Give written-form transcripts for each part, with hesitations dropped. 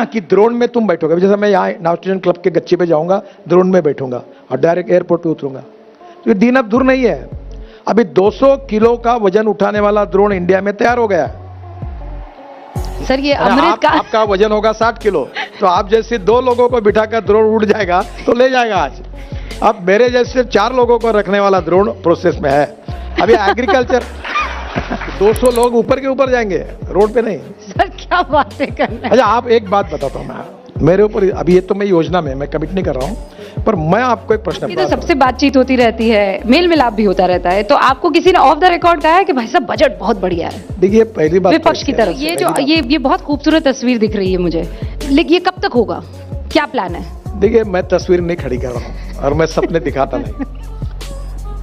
कि ड्रोन में तुम बैठोगे, जैसे मैं यहाँ नॉर्थ क्लब के गच्चे पे जाऊंगा, ड्रोन में बैठूंगा और डायरेक्ट एयरपोर्ट पे उतरूंगा। तो ये दिन अब दूर नहीं है। अभी 200 किलो का वजन उठाने वाला ड्रोन इंडिया में तैयार हो गया है। सर ये अमृत का आपका वजन होगा 60 किलो, तो आप जैसे 2 लोगों को बिठाकर ड्रोन उड़ जाएगा तो ले जाएगा आज। अब मेरे जैसे 4 लोगों को रखने वाला ड्रोन प्रोसेस में है। अभी एग्रीकल्चर 200 लोग ऊपर के ऊपर जाएंगे, रोड पे नहीं। सर क्या बातें कर रहे हैं। अच्छा, आप एक बात बताता हूँ मैं, मेरे ऊपर अभी ये तो मैं योजना में मैं कमिट नहीं कर रहा हूँ, पर मैं आपको एक प्रश्न तो सबसे बातचीत होती रहती है, मेल मिलाप भी होता रहता है, तो आपको किसी ने ऑफ द रिकॉर्ड कहा है कि भाई साहब बजट बहुत बढ़िया है? देखिए, पहली बात विपक्ष की तरफ ये जो ये बहुत खूबसूरत तस्वीर दिख रही है मुझे, लेकिन ये कब तक होगा, क्या प्लान है? देखिए, मैं तस्वीर नहीं खड़ी कर रहा हूँ और मैं सपने दिखाता नहीं।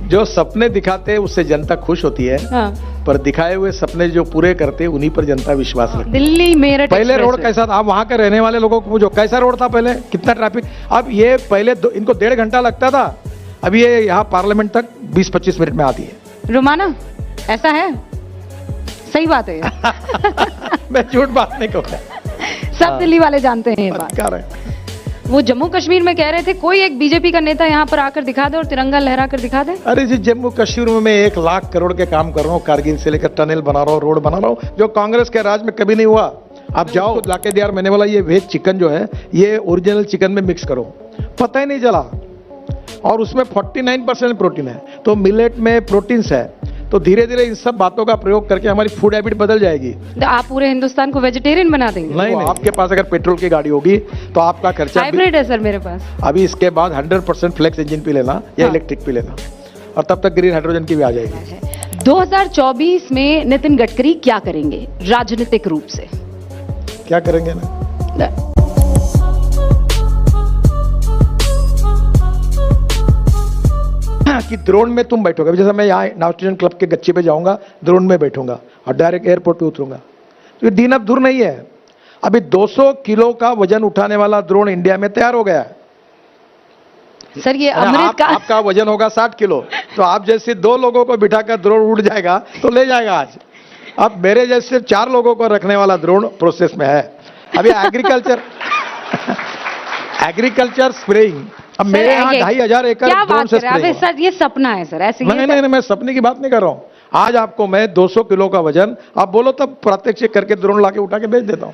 जो सपने दिखाते हैं उससे जनता खुश होती है। हाँ। पर दिखाए हुए सपने जो पूरे करते हैं उन्हीं पर जनता विश्वास रखती है। दिल्ली मेरठ पहले रोड कैसा था, आप वहां के रहने वाले लोगों को पूछो कैसा रोड था पहले, कितना ट्रैफिक। अब ये पहले इनको 1.5 घंटा लगता था, अब ये यहाँ पार्लियामेंट तक 20-25 मिनट में आती है। रोमाना ऐसा है? सही बात है मैं झूठ बात नहीं कहूँगा, सब दिल्ली वाले जानते हैं ये बात। वो जम्मू कश्मीर में कह रहे थे कोई एक बीजेपी का नेता यहाँ पर आकर दिखा दे और तिरंगा लहरा कर दिखा दे। अरे जी, जम्मू कश्मीर में मैं 1 लाख करोड़ के काम कर रहा हूँ, कारगिल से लेकर टनल बना रहा हूँ, रोड बना रहा हूँ, जो कांग्रेस के राज में कभी नहीं हुआ। आप जाओ लाके दियार, मैंने बोला ये वेज चिकन जो है ये ओरिजिनल चिकन में मिक्स करो, पता ही नहीं चला। और उसमें 49% प्रोटीन है, तो मिलेट में प्रोटीन्स है। तो धीरे धीरे इन सब बातों का प्रयोग करके हमारी फूड हैबिट बदल जाएगी। तो आप पूरे हिंदुस्तान को वेजिटेरियन बना देंगे? नहीं, आपके पास अगर पेट्रोल की गाड़ी होगी तो आपका खर्चा हाइब्रिड है सर मेरे पास। अभी इसके बाद 100% फ्लेक्स इंजन पे लेना या इलेक्ट्रिक पे लेना, और तब तक ग्रीन हाइड्रोजन की भी आ जाएगी। 2024 में नितिन गडकरी क्या करेंगे राजनीतिक रूप से? क्या करेंगे ना, कि ड्रोन में तुम बैठोगे, जैसे मैं यहाँ नॉर्थ क्लब के गच्चे पे जाऊंगा, ड्रोन में बैठूंगा और डायरेक्ट एयरपोर्ट पे उतरूंगा। तो ये दिन अब दूर नहीं है। अभी 200 किलो का वजन उठाने वाला ड्रोन इंडिया में तैयार हो गया है। सर ये अमृत का आपका वजन होगा 60 किलो, तो आप जैसे 2 लोगों को बिठाकर ड्रोन उड़ जाएगा तो ले जाएगा आज। अब मेरे जैसे 4 लोगों को रखने वाला ड्रोन प्रोसेस में है। अभी एग्रीकल्चर स्प्रेइंग, अब मेरे यहाँ 2500 एकड़ क्या बात से कर रहे हैं सर, ये सपना है सर, ऐसे नहीं, मैं सपने की बात नहीं कर रहा हूँ। आज आपको मैं 200 किलो का वजन, आप बोलो तब प्रात्यक्षिक करके ड्रोन लाके उठा के भेज देता हूँ।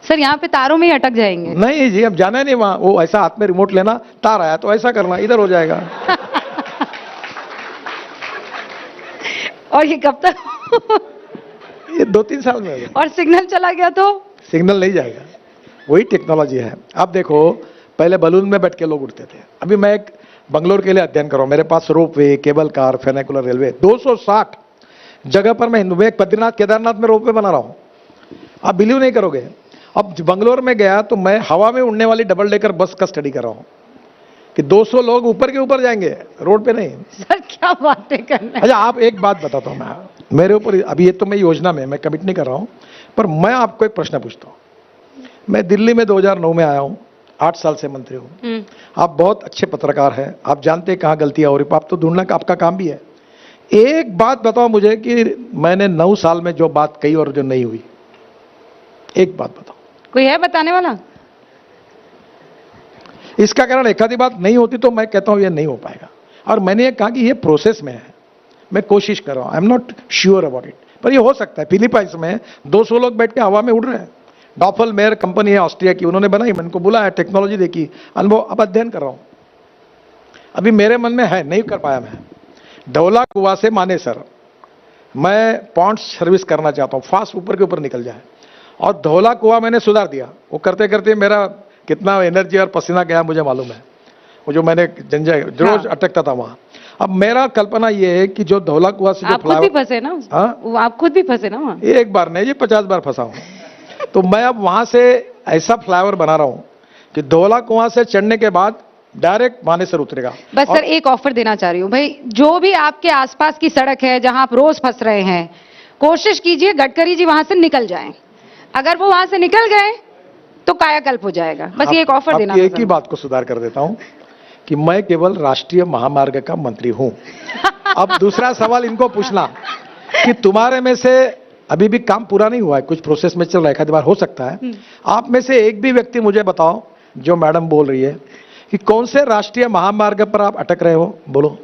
सर यहाँ पे तारों में ही अटक जाएंगे। नहीं जी, अब जाना नहीं वहां, वो ऐसा हाथ में रिमोट लेना, तार आया तो ऐसा करना, इधर हो जाएगा। और ये कब तक? ये 2-3 साल में होगा। और सिग्नल चला गया तो? सिग्नल नहीं जाएगा, वही टेक्नोलॉजी है। अब देखो, पहले बलून में बैठ के लोग उड़ते थे, अभी मैं एक बंगलोर के लिए अध्ययन कर रहा हूं, मेरे पास रोपवे, केबल कार, फेनिकुलर रेलवे 260 जगह पर मैं बद्रीनाथ केदारनाथ में रोपवे बना रहा हूं। आप बिलीव नहीं करोगे, अब बंगलोर में गया तो मैं हवा में उड़ने वाली डबल डेकर बस का स्टडी कर रहा हूं कि 200 लोग ऊपर के ऊपर जाएंगे, रोड पे नहीं। सर क्या बातें कर रहे हैं। अच्छा, आप एक बात बताता हूं मैं, मेरे ऊपर अभी ये तो मैं योजना में मैं कमिट नहीं कर रहा हूं, पर मैं आपको एक प्रश्न पूछता हूं। मैं दिल्ली में 2009 में आया हूं, 8 साल से मंत्री हूं। आप बहुत अच्छे पत्रकार हैं, आप जानते हैं कहां गलतियां हो रही, आप तो ढूंढना का आपका काम भी है। एक बात बताओ मुझे कि मैंने 9 साल में जो बात कही और जो नहीं हुई, एक बात बताओ। कोई है बताने वाला? इसका कारण एक आधी बात नहीं होती तो मैं कहता हूं ये नहीं हो पाएगा। और मैंने ये कहा कि ये प्रोसेस में है, मैं कोशिश कर रहा हूं, I am not sure about it, पर ये हो सकता है। फिलीपाइंस में 200 लोग बैठ के हवा में उड़ रहे हैं। डॉफल मेयर कंपनी है ऑस्ट्रिया की, उन्होंने बनाई, मैंने को बुलाया, टेक्नोलॉजी देखी, अनुभव, अब अध्ययन कर रहा हूं। अभी मेरे मन में है, नहीं कर पाया मैं। धौला कुआं से मानेसर मैं पॉन्ड्स सर्विस करना चाहता हूं, फास्ट ऊपर के ऊपर निकल जाए। और धौला कुआं मैंने सुधार दिया, वो करते करते मेरा कितना एनर्जी और पसीना गया मुझे मालूम है, वो जो मैंने रोज अटकता था वहां। अब मेरा कल्पना ये है कि जो धौला कुआं से जो आप खुद भी फंसे ना? हाँ, आप खुद भी फंसे ना वहां? एक बार नहीं जी, 50 बार फंसा हूं। तो मैं अब वहां से ऐसा फ्लाईओवर बना रहा हूं कि धौला कुआं से चढ़ने के बाद डायरेक्ट मानेसर उतरेगा। बस सर एक ऑफर देना चाह रही हूँ भाई, जो भी आपके आसपास की सड़क है जहां आप रोज फंस रहे हैं, कोशिश कीजिए गडकरी जी वहां से निकल जाएं। अगर वो वहां से निकल गए तो कायाकल्प हो जाएगा। बस ये एक ऑफर देना। एक ही बात को सुधार कर देता हूं कि मैं केवल राष्ट्रीय महामार्ग का मंत्री हूं। अब दूसरा सवाल इनको पूछना कि तुम्हारे में से अभी भी काम पूरा नहीं हुआ है, कुछ प्रोसेस में चल रहा है, एक आधी बार हो सकता है। आप में से एक भी व्यक्ति मुझे बताओ, जो मैडम बोल रही है, कि कौन से राष्ट्रीय महामार्ग पर आप अटक रहे हो, बोलो।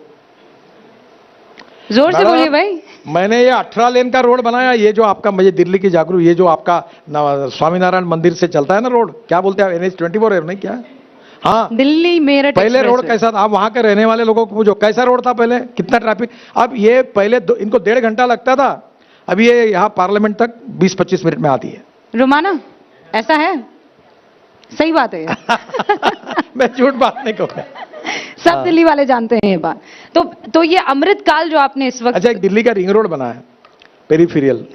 जोर से मैडम, बोलिए भाई। मैंने ये 18 लेन का रोड बनाया, ये जो आपका, मुझे दिल्ली की जागरूक, ये जो आपका स्वामीनारायण मंदिर से चलता है ना रोड, क्या बोलते हैं, NH-24 है नहीं क्या? हाँ, दिल्ली मेरठ पहले रोड एक्सप्रेस कैसा था? आप वहां के रहने वाले लोगों को पूछो, कैसा रोड था पहले, कितना ट्रैफिक। अब ये पहले इनको 1.5 घंटा लगता था, अब ये यहाँ पार्लियामेंट तक 20-25 मिनट में आती है। रोमाना, ऐसा है? सही बात है ये। मैं झूठ बात नहीं कहूँगा। सब दिल्ली वाले जानते हैं ये बात। तो ये अमृत काल जो आपने इस वक्त। अच्छा, एक दिल्ली का रिंग रोड बना है, पेरीफेरियल,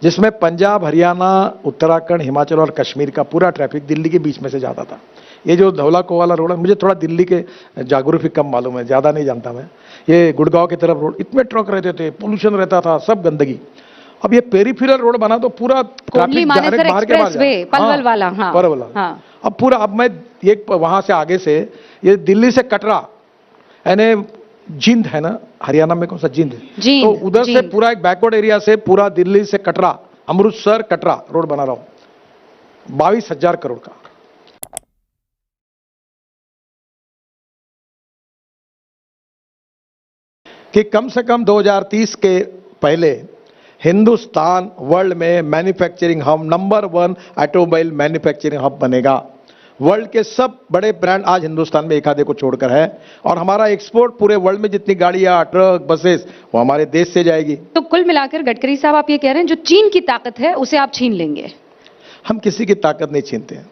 जिसमें पंजाब, हरियाणा, उत्तराखंड, हिमाचल और कश्मीर का पूरा ट्रैफिक दिल्ली के बीच में से जाता था। ये जो धौला को वाला रोड है, मुझे थोड़ा दिल्ली के ज्योग्राफी कम मालूम है, ज्यादा नहीं जानता मैं। ये गुड़गांव की तरफ रोड, इतने ट्रक रहते थे, पोल्यूशन रहता था, सब गंदगी। अब ये पेरीफेरियल रोड बना तो पूरा ट्रैफिक डायरेक्ट बाहर के बाहर एक्सप्रेसवे, पलवल वाला, हाँ, पलवल वाला। हाँ। अब पूरा, अब मैं ये वहां से आगे से, ये दिल्ली से कटरा, यानी जिंद है ना, हरियाणा में कौन सा, जिंद, तो उधर से पूरा एक बैकवर्ड एरिया से पूरा दिल्ली से कटरा, अमृतसर कटरा रोड बना रहा हूं, 22,000 करोड़ का। कि कम से कम 2030 के पहले हिंदुस्तान वर्ल्ड में manufacturing hub, number 1 automobile manufacturing hub बनेगा। वर्ल्ड के सब बड़े ब्रांड आज हिंदुस्तान में एक आधे को छोड़कर है, और हमारा एक्सपोर्ट पूरे वर्ल्ड में जितनी गाड़ियां, ट्रक, बसेस, वो हमारे देश से जाएगी। तो कुल मिलाकर गडकरी साहब, आप ये कह रहे हैं जो चीन की ताकत है उसे आप छीन लेंगे? हम किसी की ताकत नहीं छीनते हैं।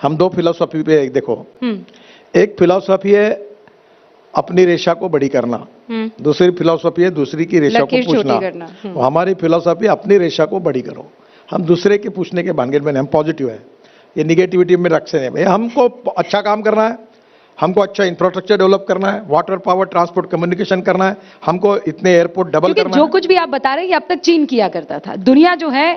हम दो फिलॉसफी पे, देखो, एक फिलॉसफी है अपनी रेशा को बड़ी करना, दूसरी फिलॉसफी है दूसरी की रेशा को पूछना। हमारी फिलॉसफी अपनी रेशा को बड़ी करो, हम दूसरे के पूछने के भानगड़ में नहीं, हम पॉजिटिव है, ये निगेटिविटी में रख से नहीं। हमको अच्छा काम करना है, हमको अच्छा इंफ्रास्ट्रक्चर डेवलप करना है, वाटर, पावर, ट्रांसपोर्ट, कम्युनिकेशन करना है, हमको इतने एयरपोर्ट डबल करना है। जो कुछ भी आप बता रहे हैं अब तक चीन किया करता था, दुनिया जो है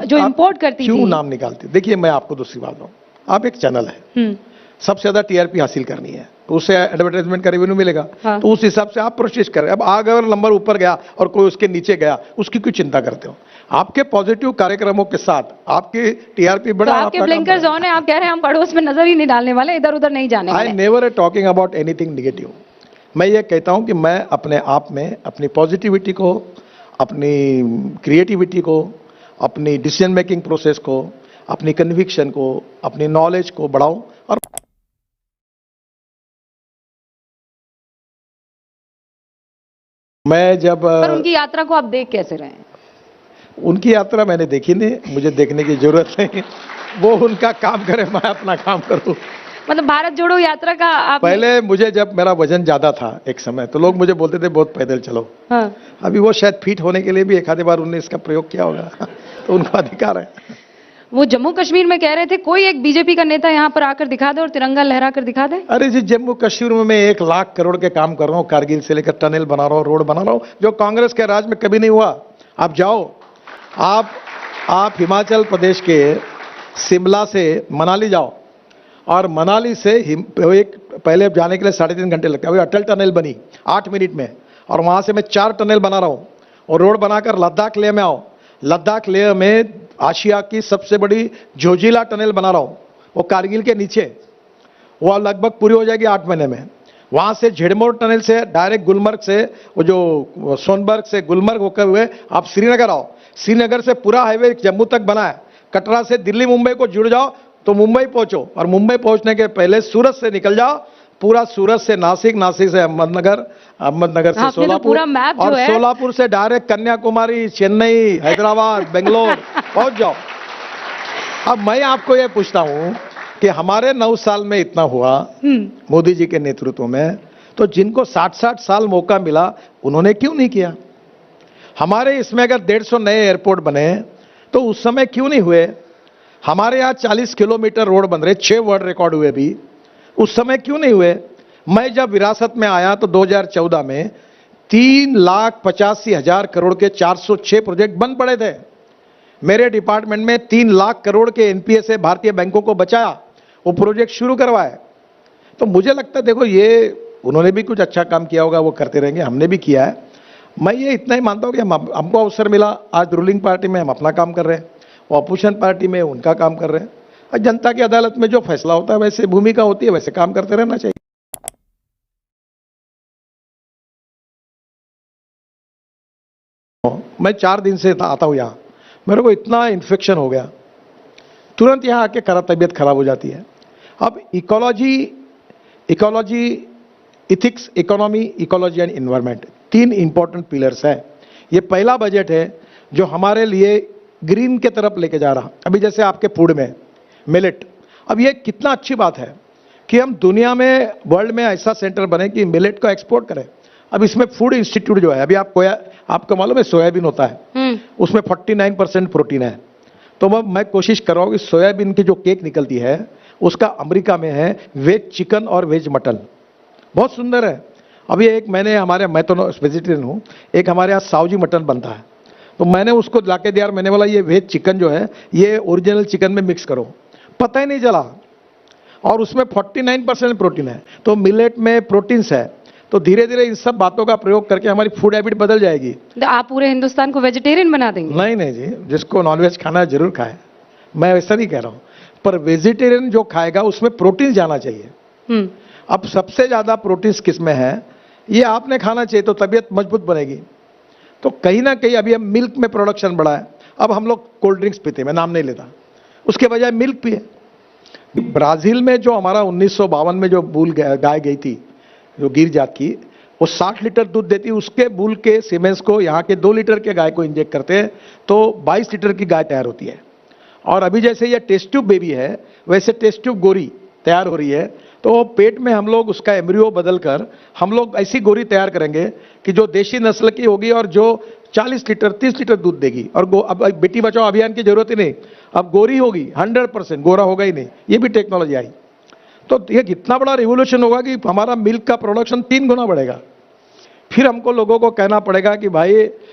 जो इंपोर्ट करती थी। क्यों नाम निकालती? देखिए, मैं आपको दूसरी बात बताऊं, आप एक चैनल है, सबसे ज्यादा TRP हासिल करनी है, उससे एडवर्टाइजमेंट का रेवेन्यू मिलेगा, हाँ। तो उस हिसाब से आप प्रोसेस करें। अब अगर नंबर ऊपर गया और कोई उसके नीचे गया, उसकी क्यों चिंता करते हो? आपके पॉजिटिव कार्यक्रमों के साथ आपकी TRP बढ़ा। तो आपके ब्लिंकर्स ऑन है, आप कह रहे हैं हम पड़ोस में नजर ही नहीं डालने वाले, इधर उधर नहीं जाने वाले। I never talking about anything negative. मैं ये कहता हूं कि मैं अपने आप में अपनी पॉजिटिविटी को, अपनी क्रिएटिविटी को, अपनी डिसीजन मेकिंग प्रोसेस को, अपनी कन्विक्शन को, अपनी नॉलेज को बढ़ाऊं। और मैं जब, पर उनकी यात्रा को आप देख कैसे रहे हैं? उनकी यात्रा मैंने देखी नहीं, मुझे देखने की जरूरत नहीं, वो उनका काम करे, मैं अपना काम करूं। मतलब भारत जोड़ो यात्रा का आप, पहले मुझे जब मेरा वजन ज्यादा था एक समय, तो लोग मुझे बोलते थे बहुत पैदल चलो, हाँ। अभी वो शायद फिट होने के लिए भी एक आधे बार उन्होंने इसका प्रयोग किया होगा, तो उनका अधिकार है। वो जम्मू कश्मीर में कह रहे थे कोई एक बीजेपी का नेता यहाँ पर आकर दिखा दे और तिरंगा लहरा कर दिखा दे। अरे जी, जम्मू कश्मीर में मैं 1 लाख करोड़ के काम कर रहा हूँ, कारगिल से लेकर टनल बना रहा हूँ, रोड बना रहा हूँ, जो कांग्रेस के राज में कभी नहीं हुआ। आप जाओ, आप हिमाचल प्रदेश के शिमला से मनाली जाओ, और मनाली से एक पहले जाने के लिए 3.5 घंटे लगते हैं, अभी अटल टनल बनी 8 मिनट में, और वहां से मैं 4 टनल बना रहा हूं, और रोड बनाकर लद्दाख लेह में आओ, लद्दाख लेह में आशिया की सबसे बड़ी जोजिला टनल बना रहा हूं, वो कारगिल के नीचे, वो लगभग पूरी हो जाएगी 8 महीने में। वहां से झेड़मोर टनल से डायरेक्ट गुलमर्ग से, वो जो सोनबर्ग से गुलमर्ग होकर हुए आप श्रीनगर आओ, श्रीनगर से पूरा हाईवे जम्मू तक बना है। कटरा से दिल्ली मुंबई को जुड़ जाओ तो मुंबई पहुंचो, और मुंबई पहुंचने के पहले सूरत से निकल जाओ, पूरा सूरत से नासिक, नासिक से अहमदनगर, अहमदनगर से सोलापुर, और सोलापुर से डायरेक्ट कन्याकुमारी, चेन्नई, हैदराबाद, बेंगलोर पहुंच जाओ। अब मैं आपको यह पूछता हूं कि हमारे 9 साल में इतना हुआ मोदी जी के नेतृत्व में, तो जिनको 60-60 साल मौका मिला उन्होंने क्यों नहीं किया? हमारे इसमें अगर 150 नए एयरपोर्ट बने तो उस समय क्यों नहीं हुए? हमारे यहाँ 40 किलोमीटर रोड बन रहे, 6 वर्ल्ड रिकॉर्ड हुए भी, उस समय क्यों नहीं हुए? मैं जब विरासत में आया तो 2014 में 3,85,000 करोड़ के 406 प्रोजेक्ट बंद पड़े थे। मेरे डिपार्टमेंट में 3 लाख करोड़ के एनपीए से भारतीय बैंकों को बचाया, वो प्रोजेक्ट शुरू करवाए। तो मुझे लगता है, देखो, ये उन्होंने भी कुछ अच्छा काम किया होगा, वो करते रहेंगे, हमने भी किया है। मैं ये इतना ही मानता हूं कि हमको अवसर मिला, आज रूलिंग पार्टी में हम अपना काम कर रहे हैं, ऑपोजिशन पार्टी में उनका काम कर रहे हैं, और जनता की अदालत में जो फैसला होता है वैसे भूमिका होती है, वैसे काम करते रहना चाहिए। मैं 4 दिन से आता हूं यहाँ, मेरे को इतना इन्फेक्शन हो गया, तुरंत यहाँ आके तबीयत खराब हो जाती है। अब ecology, ethics, economy, ecology and environment, 3 important pillars है। ये पहला बजट है जो हमारे लिए ग्रीन के तरफ लेके जा रहा। अभी जैसे आपके फूड में मिलेट, अब ये कितना अच्छी बात है कि हम दुनिया में, वर्ल्ड में ऐसा सेंटर बने कि मिलेट को एक्सपोर्ट करें। अब इसमें फूड इंस्टीट्यूट जो है, अभी आपको मालूम है सोयाबीन होता है, उसमें 49% प्रोटीन है। तो मैं कोशिश कर रहा हूं कि सोयाबीन की जो केक निकलती है उसका अमेरिका में है वेज चिकन और वेज मटन, बहुत सुंदर है। अभी एक मैं तो वेजिटेरियन हूं, एक हमारे यहाँ सावजी मटन बनता है, तो मैंने उसको लाके दिया, मैंने बोला ये वेज चिकन जो है ये ओरिजिनल चिकन में मिक्स करो, पता ही नहीं चला, और उसमें 49% प्रोटीन है। तो मिलेट में प्रोटीन्स है, तो धीरे धीरे इन सब बातों का प्रयोग करके हमारी फूड हैबिट बदल जाएगी। तो आप पूरे हिंदुस्तान को वेजिटेरियन बना देंगे? नहीं नहीं जी, जिसको नॉनवेज खाना है जरूर खाए, मैं ऐसा नहीं कह रहा हूं, पर वेजिटेरियन जो खाएगा उसमें प्रोटीन जाना चाहिए। अब सबसे ज्यादा प्रोटीन्स किसमें है, ये आपने खाना चाहिए तो तबीयत मजबूत बनेगी। तो कहीं ना कहीं अभी हम मिल्क में प्रोडक्शन बढ़ा है, अब हम लोग कोल्ड ड्रिंक्स पीते हैं, मैं नाम नहीं लेता, उसके बजाय मिल्क पिए। ब्राजील में जो हमारा 1952 में जो बूल गाय गई थी, जो गिर जात की, वो 60 लीटर दूध देती, उसके बूल के सीमेंस को यहाँ के 2 लीटर के गाय को इंजेक्ट करते हैं तो 22 लीटर की गाय तैयार होती है। और अभी जैसे ये टेस्ट ट्यूब बेबी है, वैसे टेस्ट ट्यूब गोरी तैयार हो रही है, तो पेट में हम लोग उसका एम्ब्रियो बदलकर हम लोग ऐसी गोरी तैयार करेंगे कि जो देशी नस्ल की होगी और जो 40 लीटर 30 लीटर दूध देगी। और अब बेटी बचाओ अभियान की जरूरत ही नहीं, अब गोरी होगी, 100% गोरा होगा ही नहीं, ये भी टेक्नोलॉजी आई। तो ये कितना बड़ा रिवोल्यूशन होगा कि हमारा मिल्क का प्रोडक्शन 3 गुना बढ़ेगा। फिर हमको लोगों को कहना पड़ेगा कि भाई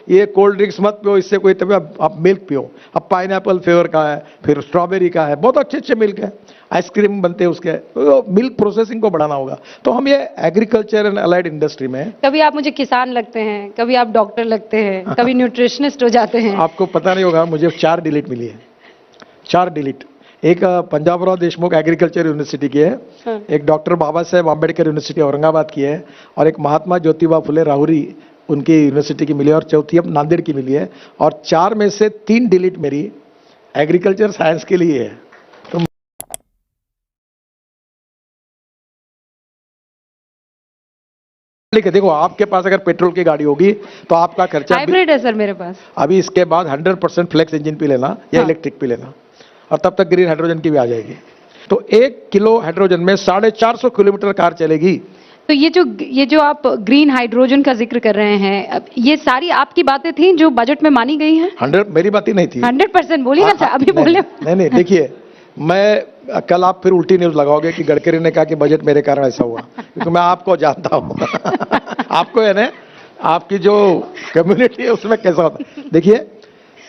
ये कोल्ड ड्रिंक्स मत पियो, इससे कोई तबीयत, आप मिल्क पियो। अब पाइनएप्पल फ्लेवर का है, फिर स्ट्रॉबेरी का है, बहुत अच्छे अच्छे मिल्क है, आइसक्रीम बनते हैं उसके, तो मिल्क प्रोसेसिंग को बढ़ाना होगा। तो हम ये एग्रीकल्चर एंड अलाइड इंडस्ट्री में, कभी आप मुझे किसान लगते हैं, कभी आप डॉक्टर लगते हैं, कभी न्यूट्रिशनिस्ट हो जाते हैं। आपको पता नहीं होगा, मुझे 4 डिलीट मिली है, 4 डिलीट। एक पंजाबराव देशमुख एग्रीकल्चर यूनिवर्सिटी की है, एक डॉक्टर बाबा साहेब आम्बेडकर यूनिवर्सिटी औरंगाबाद की है, और एक महात्मा ज्योतिबा फुले राहुरी उनकी यूनिवर्सिटी की मिली है, और चौथी अब नांदेड़ की मिली है। और 4 में से 3 डिलीट मेरी एग्रीकल्चर साइंस के लिए है। तो देखो, आपके पास अगर पेट्रोल की गाड़ी होगी तो आपका खर्चा हाइब्रिड है सर मेरे पास। अभी इसके बाद 100% फ्लेक्स इंजन पे लेना या इलेक्ट्रिक पे लेना, और तब तक ग्रीन हाइड्रोजन की भी आ जाएगी। तो 1 किलो हाइड्रोजन में 450 किलोमीटर कार चलेगी। तो ये जो आप ग्रीन हाइड्रोजन का जिक्र कर रहे हैं, अब ये सारी आपकी बातें थी जो बजट में मानी गई हैं? 100 मेरी बात ही नहीं थी। 100% बोलिए ना, अभी बोले। नहीं, देखिए, मैं कल आप फिर उल्टी न्यूज लगाओगे कि गडकरी ने कहा कि बजट मेरे कारण ऐसा हुआ, क्योंकि मैं आपको जानता हूं। आपको है ना, आपकी जो कम्युनिटी है उसमें कैसा होता है। देखिए,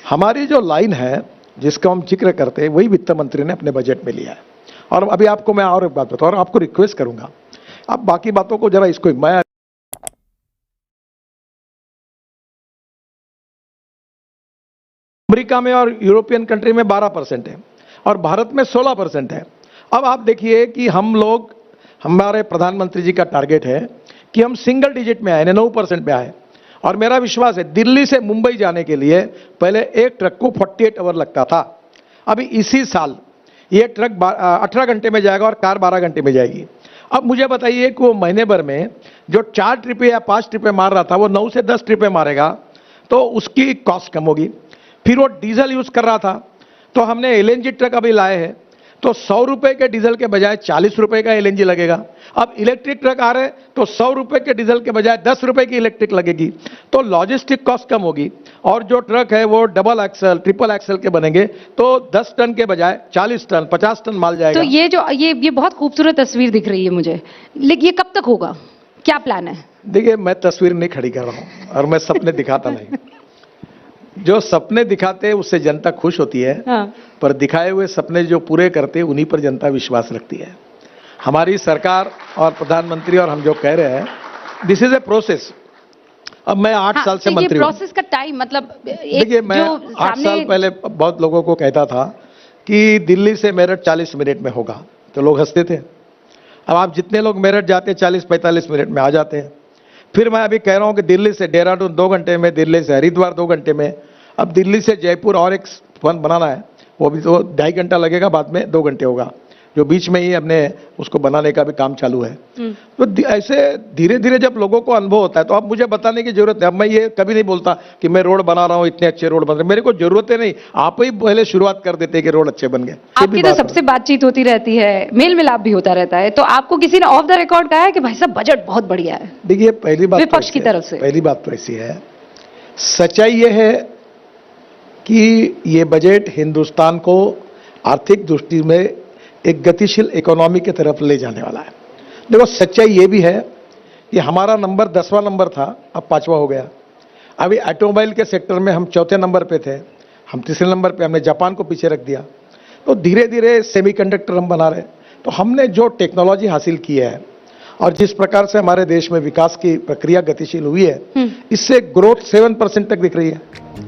हमारी जो लाइन है जिसका हम जिक्र करते हैं, वही वित्त मंत्री ने अपने बजट में लिया है। और अभी आपको मैं और एक बात बताऊं, और आपको रिक्वेस्ट करूंगा, आप बाकी बातों को जरा इसको, मैं अमेरिका में और यूरोपियन कंट्री में 12% है और भारत में 16% है। अब आप देखिए कि हम लोग, हमारे प्रधानमंत्री जी का टारगेट है कि हम सिंगल डिजिट में आए, 9% पे आए। और मेरा विश्वास है, दिल्ली से मुंबई जाने के लिए पहले एक ट्रक को 48 आवर लगता था, अभी इसी साल ये ट्रक 18 घंटे में जाएगा और कार 12 घंटे में जाएगी। अब मुझे बताइए कि वो महीने भर में जो 4 ट्रिपें या 5 ट्रिपें मार रहा था, वो 9 से 10 ट्रिपें मारेगा, तो उसकी कॉस्ट कम होगी। फिर वो डीजल यूज कर रहा था, तो हमने एलएनजी ट्रक अभी लाए हैं, तो 100 रुपए के डीजल के बजाय 40 रुपए का एलएनजी लगेगा। अब इलेक्ट्रिक ट्रक आ रहे हैं, तो 100 रुपए के डीजल के बजाय 10 रुपए की इलेक्ट्रिक लगेगी, तो लॉजिस्टिक कॉस्ट कम होगी। और जो ट्रक है वो डबल एक्सल, ट्रिपल एक्सल के बनेंगे, तो 10 टन के बजाय 40 टन, 50 टन माल जाएगा। तो ये बहुत खूबसूरत तस्वीर दिख रही है मुझे, लेकिन ये कब तक होगा, क्या प्लान है? देखिए, मैं तस्वीर नहीं खड़ी कर रहा हूं और मैं सपने दिखाता नहीं। जो सपने दिखाते हैं उससे जनता खुश होती है, पर दिखाए हुए सपने जो पूरे करते हैं उन्हीं पर जनता विश्वास रखती है। हमारी सरकार और प्रधानमंत्री और हम जो कह रहे हैं, दिस इज ए प्रोसेस। अब मैं 8 साल से तो ये मंत्री हूँ। प्रोसेस का टाइम मतलब देखिए, मैं जो 8 साल पहले बहुत लोगों को कहता था कि दिल्ली से मेरठ 40 मिनट में होगा, तो लोग हंसते थे। अब आप जितने लोग मेरठ जाते हैं 40-45 मिनट में आ जाते हैं। फिर मैं अभी कह रहा हूं कि दिल्ली से देहरादून 2 घंटे में, दिल्ली से हरिद्वार 2 घंटे में, अब दिल्ली से जयपुर और एक फन बनाना है, वो भी तो 2.5 घंटा लगेगा, बाद में 2 घंटे होगा, जो बीच में ही हमने उसको बनाने का भी काम चालू है। तो ऐसे धीरे धीरे जब लोगों को अनुभव होता है तो अब मुझे बताने की जरूरत है। अब मैं ये कभी नहीं बोलता कि मैं रोड बना रहा हूँ, इतने अच्छे रोड बन रहे, मेरे को जरूरत है नहीं, आप ही पहले शुरुआत कर देते कि रोड अच्छे बन गए। आपकी तो सबसे बातचीत होती रहती है, मेल मिलाप भी होता रहता है, तो आपको किसी ने ऑफ द रिकॉर्ड कहा है कि भाई साहब बजट बहुत बढ़िया है? देखिए, पहली बात विपक्ष की तरफ से पहली बात तो ऐसी है, सच्चाई ये है कि ये बजट हिंदुस्तान को आर्थिक दृष्टि में एक गतिशील इकोनॉमी की तरफ ले जाने वाला है। देखो, सच्चाई ये भी है कि हमारा नंबर 10वां नंबर था, अब 5वां हो गया। अभी ऑटोमोबाइल के सेक्टर में हम 4थे नंबर पे थे, हम 3रे नंबर पे, हमने जापान को पीछे रख दिया। तो धीरे धीरे सेमीकंडक्टर हम बना रहे। तो हमने जो टेक्नोलॉजी हासिल की है और जिस प्रकार से हमारे देश में विकास की प्रक्रिया गतिशील हुई है, इससे ग्रोथ 7% तक दिख रही है।